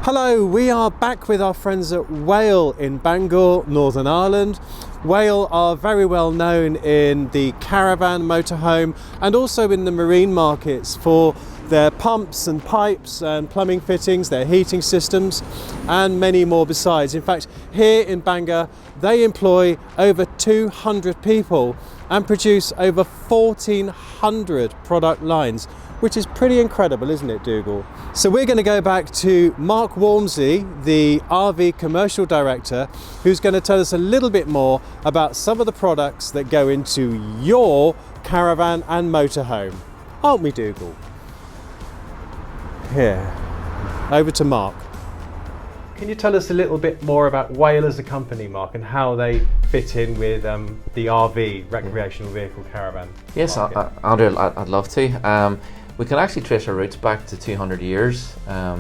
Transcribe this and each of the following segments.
Hello, we are back with our friends at Whale in Bangor, Northern Ireland. Whale are very well known in the caravan motorhome and also in the marine markets for their pumps and pipes and plumbing fittings, their heating systems and many more besides. In fact, here in Bangor they employ over 200 people and produce over 1,400 product lines, which is pretty incredible, isn't it, Dougal? So we're going to go back to Mark Walmsley, the RV Commercial Director, who's going to tell us a little bit more about some of the products that go into your caravan and motorhome. Aren't we, Dougal? Here, over to Mark. Can you tell us a little bit more about Whale as a company, Mark, and how they fit in with the RV, recreational vehicle caravan? Yes, Andrew, I'd love to. We can actually trace our roots back to 200 years. Wow.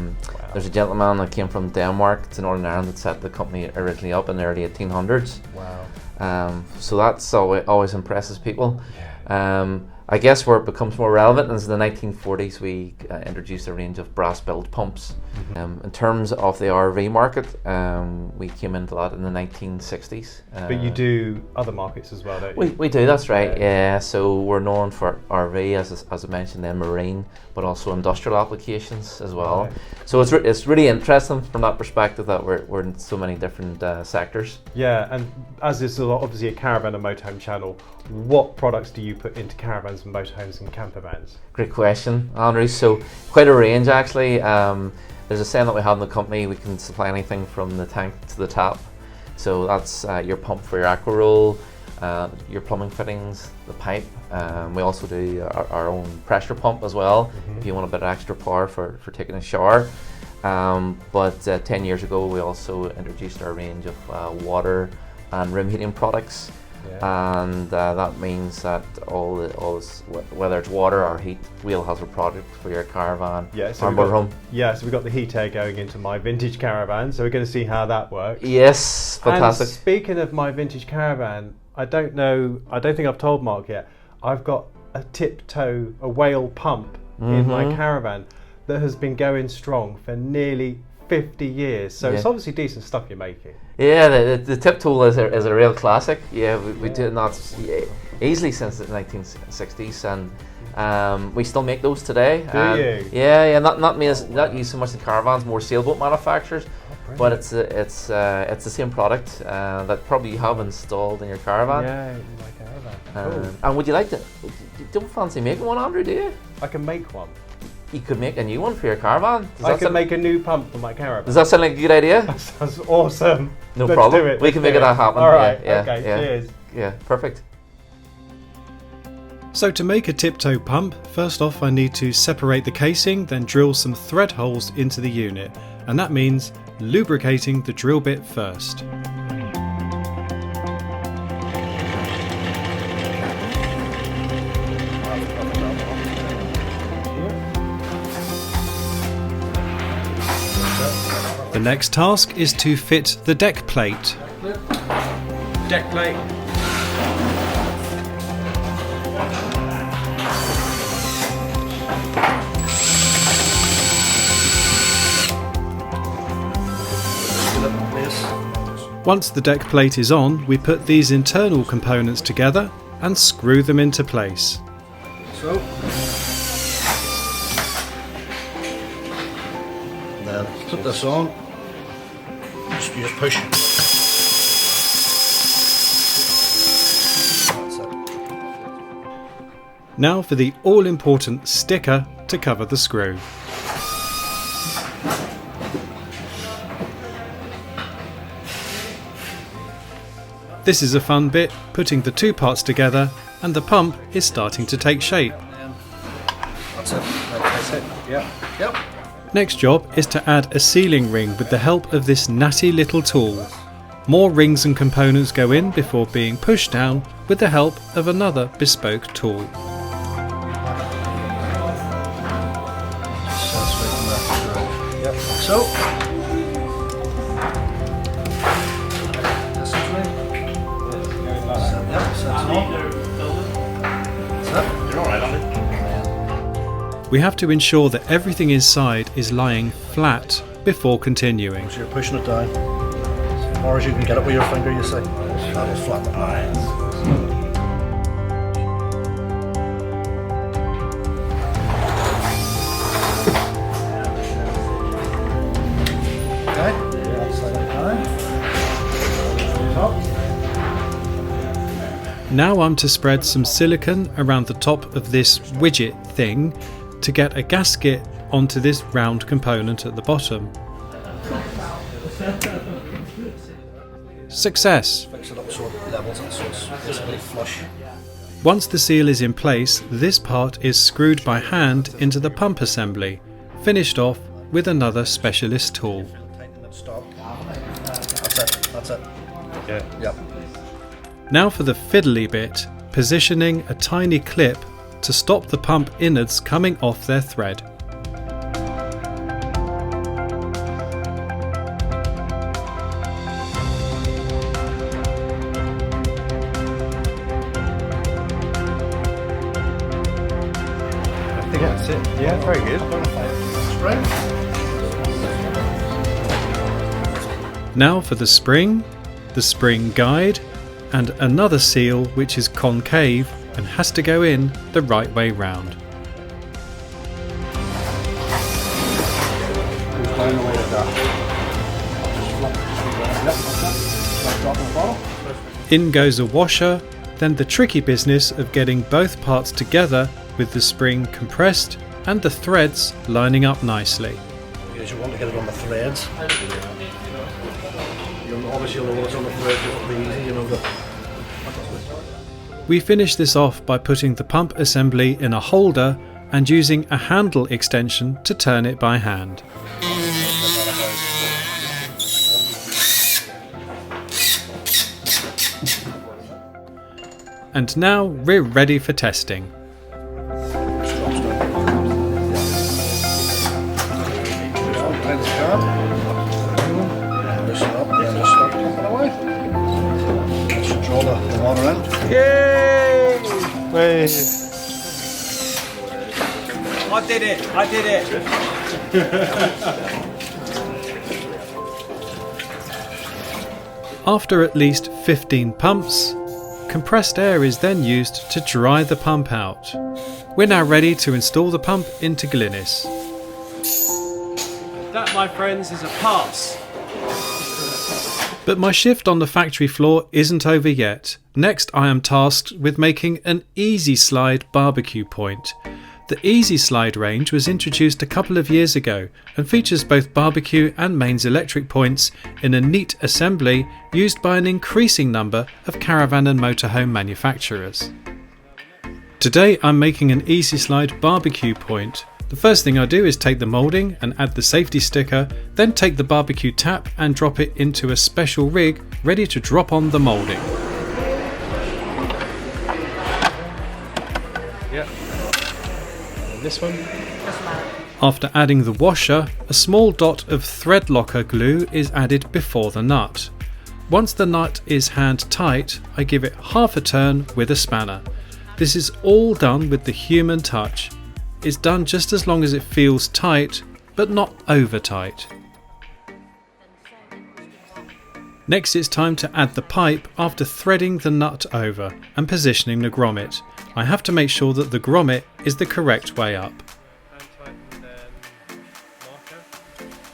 There's a gentleman that came from Denmark to Northern Ireland that set the company originally up in the early 1800s. Wow. So that's always impresses people. Yeah. I guess where it becomes more relevant is in the 1940s we introduced a range of brass built pumps. Mm-hmm. In terms of the RV market, we came into that in the 1960s. But you do other markets as well, don't you? We do, that's right, yeah. So we're known for RV, as I mentioned, then marine, but also industrial applications as well. Right. So it's really interesting from that perspective that we're in so many different sectors. Yeah, and as this is obviously a caravan and motorhome channel, what products do you put into caravans and motorhomes and camper vans? Great question, Andrew. So quite a range actually. There's a saying that we have in the company, we can supply anything from the tank to the tap. So that's your pump for your aqua roll, your plumbing fittings, the pipe. We also do our own pressure pump as well, if you want a bit of extra power for taking a shower. But 10 years ago we also introduced our range of water and room heating products. Yeah. And that means that all this, whether it's water or heat, Whale has a product for your caravan or motorhome. Yeah, so we've got the heat air going into my vintage caravan, so we're going to see how that works. Yes, fantastic. And speaking of my vintage caravan, I don't think I've told Mark yet, I've got a Tiptoe, a Whale pump in my caravan that has been going strong for nearly 50 years, so it's obviously decent stuff you're making. Yeah, the Tiptoe is a real classic. Yeah, we do that easily since the 1960s, and we still make those today. Do you? Yeah, not used so much in caravans, more sailboat manufacturers, but it's the same product that probably you have installed in your caravan. Yeah, in my caravan. Cool. And would you like to? You don't fancy making one, Andrew, do you? I can make one. You could make a new one for your caravan. I could make a new pump for my caravan. Does that sound like a good idea? That sounds awesome. No problem. Do it. We can make it happen. All right. Yeah, okay. Yeah. Cheers. Yeah. Perfect. So to make a Tiptoe pump, first off I need to separate the casing, then drill some thread holes into the unit, and that means lubricating the drill bit first. The next task is to fit the deck plate. Deck plate. Once the deck plate is on, we put these internal components together and screw them into place. So, then put this on, just push. That's it. Now for the all-important sticker to cover the screw. This is a fun bit, putting the two parts together, and the pump is starting to take shape. That's it. That's it. Yep. Next job is to add a sealing ring with the help of this natty little tool. More rings and components go in before being pushed down with the help of another bespoke tool. So, this is right. We have to ensure that everything inside is lying flat before continuing. So you're pushing it down as far as you can get it with your finger, you see. That'll flatten it out. Now I'm to spread some silicone around the top of this widget thing to get a gasket onto this round component at the bottom. Success! Fix it up so it levels it so it's basically flush. Once the seal is in place, this part is screwed by hand into the pump assembly, finished off with another specialist tool. Tighten it, stop. That's it. Yeah. Yep. Now for the fiddly bit, positioning a tiny clip to stop the pump innards coming off their thread. I think that's it. Yeah, very good. Now for the spring guide, and another seal which is concave and has to go in the right way round. In goes a washer, then the tricky business of getting both parts together with the spring compressed and the threads lining up nicely. Because you want to get it on the threads. Obviously you'll know what's on the threads, it'll be easy, you know that. We finish this off by putting the pump assembly in a holder and using a handle extension to turn it by hand. And now we're ready for testing. The water in. Yay! Wait. I did it. After at least 15 pumps, compressed air is then used to dry the pump out. We're now ready to install the pump into Glynnis. That, my friends, is a pass. But my shift on the factory floor isn't over yet. Next I am tasked with making an Easi-Slide Barbecue Point. The Easi-Slide range was introduced a couple of years ago and features both barbecue and mains electric points in a neat assembly used by an increasing number of caravan and motorhome manufacturers. Today I'm making an Easi-Slide Barbecue Point. The first thing I do is take the moulding and add the safety sticker, then take the barbecue tap and drop it into a special rig ready to drop on the moulding. Yep. And this one. After adding the washer, a small dot of thread locker glue is added before the nut. Once the nut is hand tight, I give it half a turn with a spanner. This is all done with the human touch. It's done just as long as it feels tight, but not over tight. Next it's time to add the pipe after threading the nut over and positioning the grommet. I have to make sure that the grommet is the correct way up.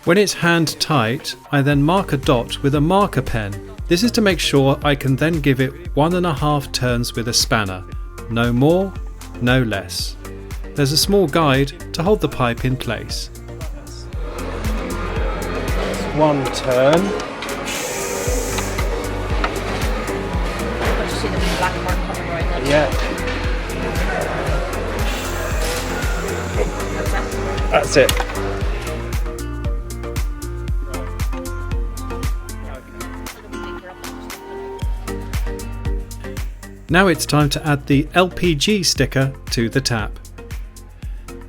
When it's hand tight, I then mark a dot with a marker pen. This is to make sure I can then give it 1.5 turns with a spanner. No more, no less. There's a small guide to hold the pipe in place. One turn. I just see the black mark coming right now. Yeah. That's it. Now it's time to add the LPG sticker to the tap.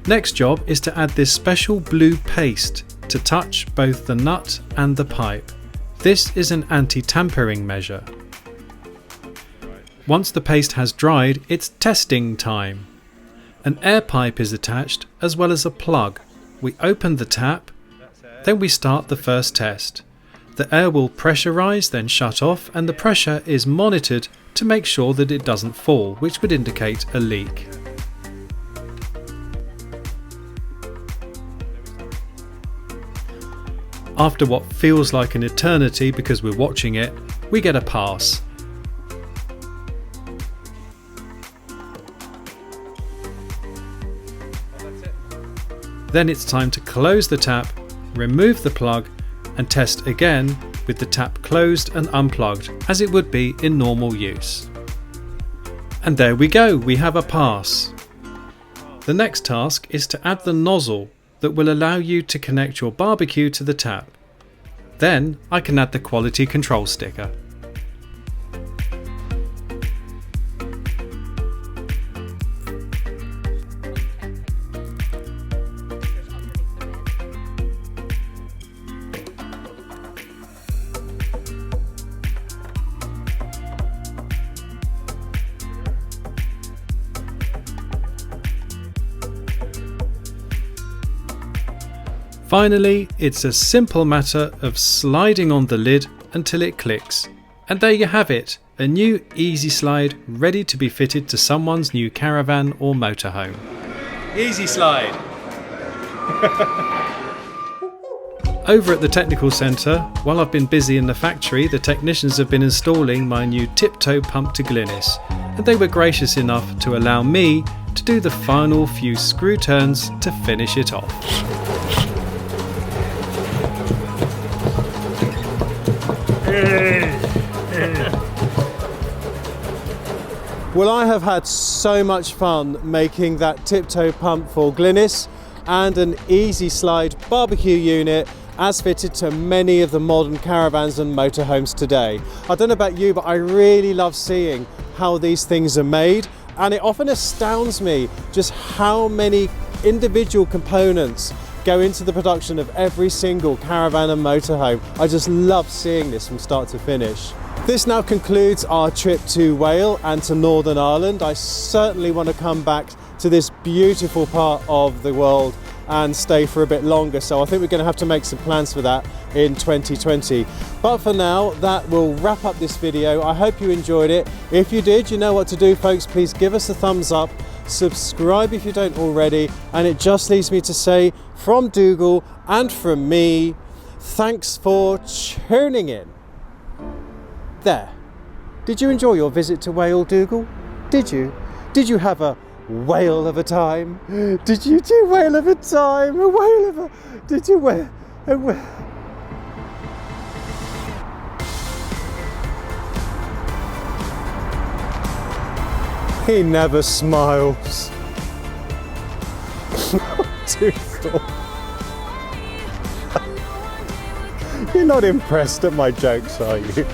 Next job is to add this special blue paste to touch both the nut and the pipe. This is an anti-tampering measure. Once the paste has dried, it's testing time. An air pipe is attached as well as a plug. We open the tap, Then we start the first test. The air will pressurise, then shut off, and the pressure is monitored to make sure that it doesn't fall, which would indicate a leak. After what feels like an eternity because we're watching it, we get a pass. Then it's time to close the tap, remove the plug, and test again with the tap closed and unplugged as it would be in normal use. And there we go, we have a pass. The next task is to add the nozzle that will allow you to connect your barbecue to the tap. Then I can add the quality control sticker. Finally, it's a simple matter of sliding on the lid until it clicks. And there you have it, a new Easi-Slide ready to be fitted to someone's new caravan or motorhome. Easi-Slide. Over at the technical centre, while I've been busy in the factory, the technicians have been installing my new Tiptoe Pump to Glynnis, and they were gracious enough to allow me to do the final few screw turns to finish it off. Well, I have had so much fun making that Tiptoe Pump for Glynnis and an Easi-Slide barbecue unit as fitted to many of the modern caravans and motorhomes today. I don't know about you, but I really love seeing how these things are made, and it often astounds me just how many individual components go into the production of every single caravan and motorhome. I just love seeing this from start to finish. This now concludes our trip to Whale and to Northern Ireland. I certainly want to come back to this beautiful part of the world and stay for a bit longer, so I think we're going to have to make some plans for that in 2020. But for now, that will wrap up this video. I hope you enjoyed it. If you did, you know what to do, folks. Please give us a thumbs up, subscribe if you don't already, and it just leaves me to say from Dougal and from me, thanks for tuning in. There. Did you enjoy your visit to Whale, Dougal? Did you? Did you have a whale of a time? Did you do whale of a time? A whale of a... Did you whale... He never smiles. Dougal. You're not impressed at my jokes, are you?